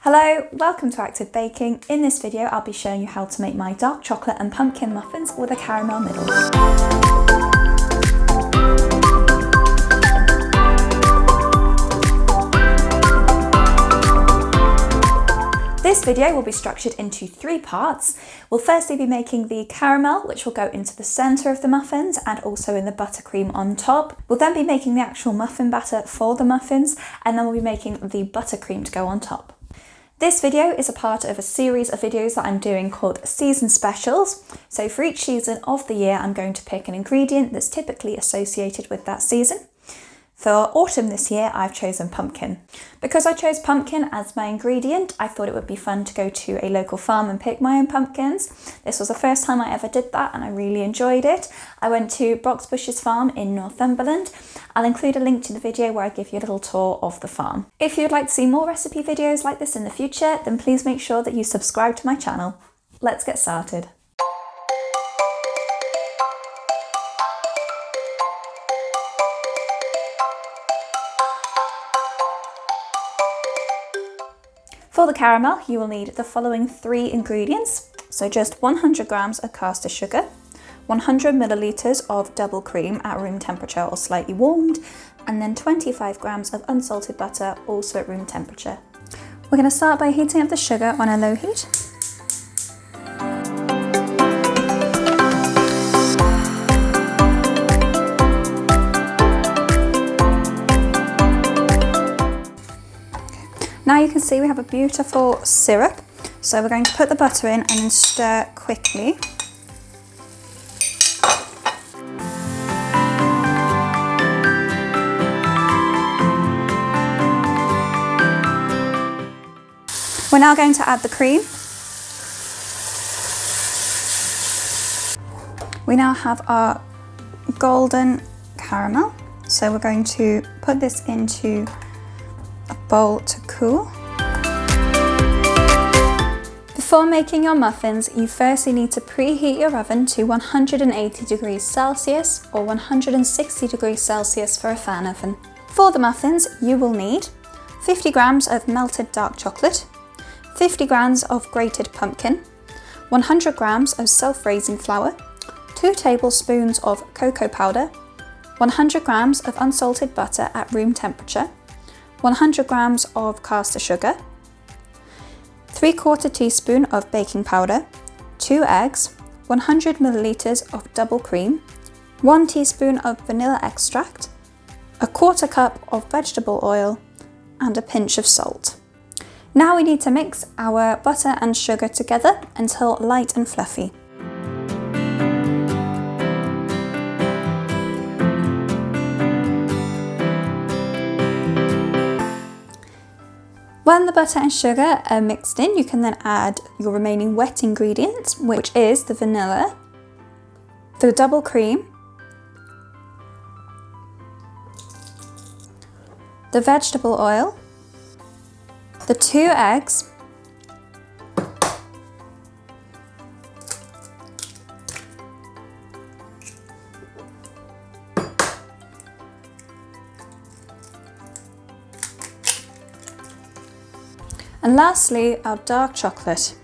Hello, welcome to Active Baking. In this video I'll be showing you how to make my dark chocolate and pumpkin muffins with a caramel middle. This video will be structured into three parts. We'll firstly be making the caramel, which will go into the centre of the muffins and also in the buttercream on top. We'll then be making the actual muffin batter for the muffins, and then we'll be making the buttercream to go on top. This video is a part of a series of videos that I'm doing called Season Specials. So for each season of the year, I'm going to pick an ingredient that's typically associated with that season. For autumn this year, I've chosen pumpkin. Because I chose pumpkin as my ingredient, I thought it would be fun to go to a local farm and pick my own pumpkins. This was the first time I ever did that and I really enjoyed it. I went to Broxbush's farm in Northumberland. I'll include a link to the video where I give you a little tour of the farm. If you'd like to see more recipe videos like this in the future, then please make sure that you subscribe to my channel. Let's get started. For the caramel, you will need the following three ingredients. So just 100 grams of caster sugar, 100 milliliters of double cream at room temperature or slightly warmed, and then 25 grams of unsalted butter, also at room temperature. We're going to start by heating up the sugar on a low heat. Now you can see we have a beautiful syrup. So we're going to put the butter in and then stir quickly. We're now going to add the cream. We now have our golden caramel. So we're going to put this into a bowl to cool. Before making your muffins, you firstly need to preheat your oven to 180 degrees Celsius or 160 degrees Celsius for a fan oven. For the muffins, you will need 50 grams of melted dark chocolate, 50 grams of grated pumpkin, 100 grams of self-raising flour, 2 tablespoons of cocoa powder, 100 grams of unsalted butter at room temperature, 100 grams of caster sugar, 3/4 teaspoon of baking powder, 2 eggs, 100 milliliters of double cream, 1 teaspoon of vanilla extract, 1/4 cup of vegetable oil, and a pinch of salt. Now we need to mix our butter and sugar together until light and fluffy. When the butter and sugar are mixed in, you can then add your remaining wet ingredients, which is the vanilla, the double cream, the vegetable oil, the 2 eggs, and lastly, our dark chocolate.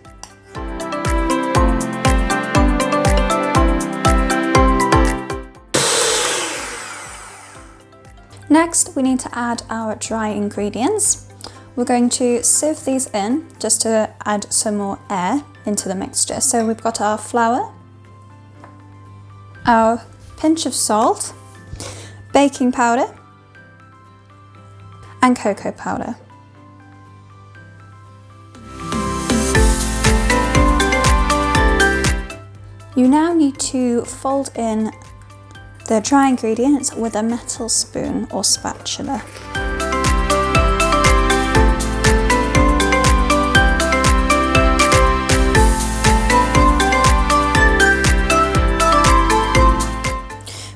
Next, we need to add our dry ingredients. We're going to sieve these in just to add some more air into the mixture. So we've got our flour, our pinch of salt, baking powder, and cocoa powder. You now need to fold in the dry ingredients with a metal spoon or spatula.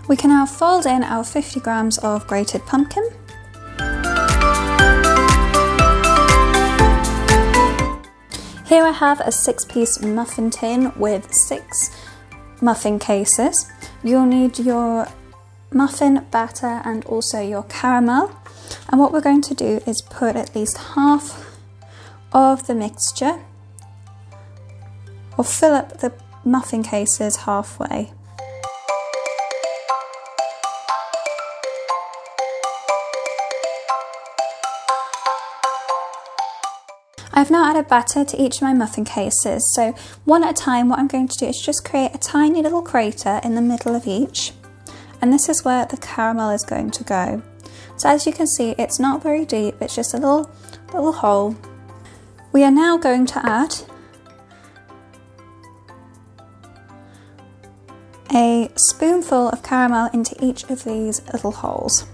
We can now fold in our 50 grams of grated pumpkin. Here I have a 6-piece muffin tin with 6 muffin cases. You'll need your muffin batter and also your caramel. And what we're going to do is put at least half of the mixture, or fill up the muffin cases halfway. I've now added batter to each of my muffin cases, so one at a time what I'm going to do is just create a tiny little crater in the middle of each, and this is where the caramel is going to go. So as you can see, it's not very deep, it's just a little hole. We are now going to add a spoonful of caramel into each of these little holes.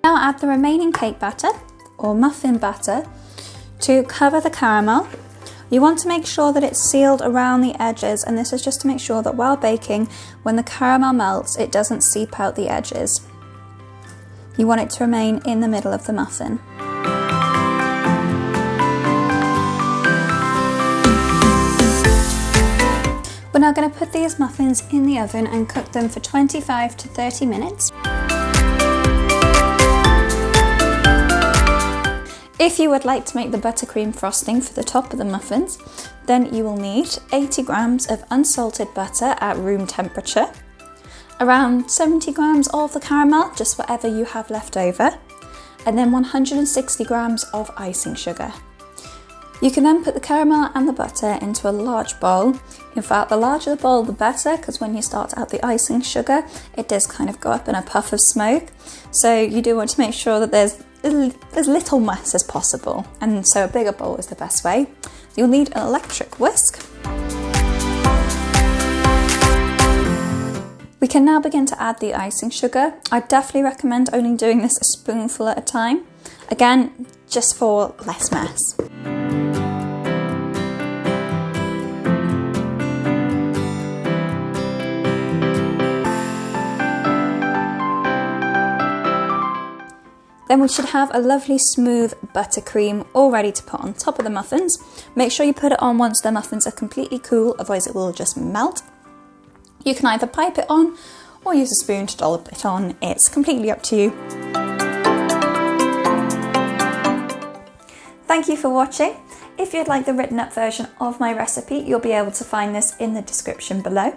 Now add the remaining cake batter or muffin batter to cover the caramel. You want to make sure that it's sealed around the edges, and this is just to make sure that while baking, when the caramel melts, it doesn't seep out the edges. You want it to remain in the middle of the muffin. We're now going to put these muffins in the oven and cook them for 25 to 30 minutes. If you would like to make the buttercream frosting for the top of the muffins, then you will need 80 grams of unsalted butter at room temperature, around 70 grams of the caramel, just whatever you have left over, and then 160 grams of icing sugar. You can then put the caramel and the butter into a large bowl. In fact, the larger the bowl, the better, because when you start to add the icing sugar, it does kind of go up in a puff of smoke. So you do want to make sure that there's as little mess as possible, and so a bigger bowl is the best way. You'll need an electric whisk. We can now begin to add the icing sugar. I definitely recommend only doing this a spoonful at a time, again just for less mess. Then we should have a lovely smooth buttercream all ready to put on top of the muffins. Make sure you put it on once the muffins are completely cool, otherwise it will just melt. You can either pipe it on or use a spoon to dollop it on. It's completely up to you. Thank you for watching. If you'd like the written up version of my recipe, you'll be able to find this in the description below.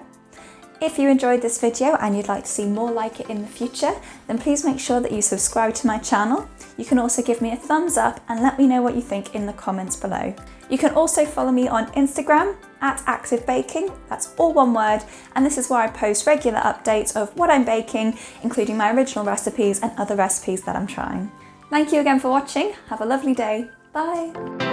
If you enjoyed this video and you'd like to see more like it in the future, then please make sure that you subscribe to my channel. You can also give me a thumbs up and let me know what you think in the comments below. You can also follow me on Instagram @activebaking, that's all one word, and this is where I post regular updates of what I'm baking, including my original recipes and other recipes that I'm trying. Thank you again for watching, have a lovely day, bye!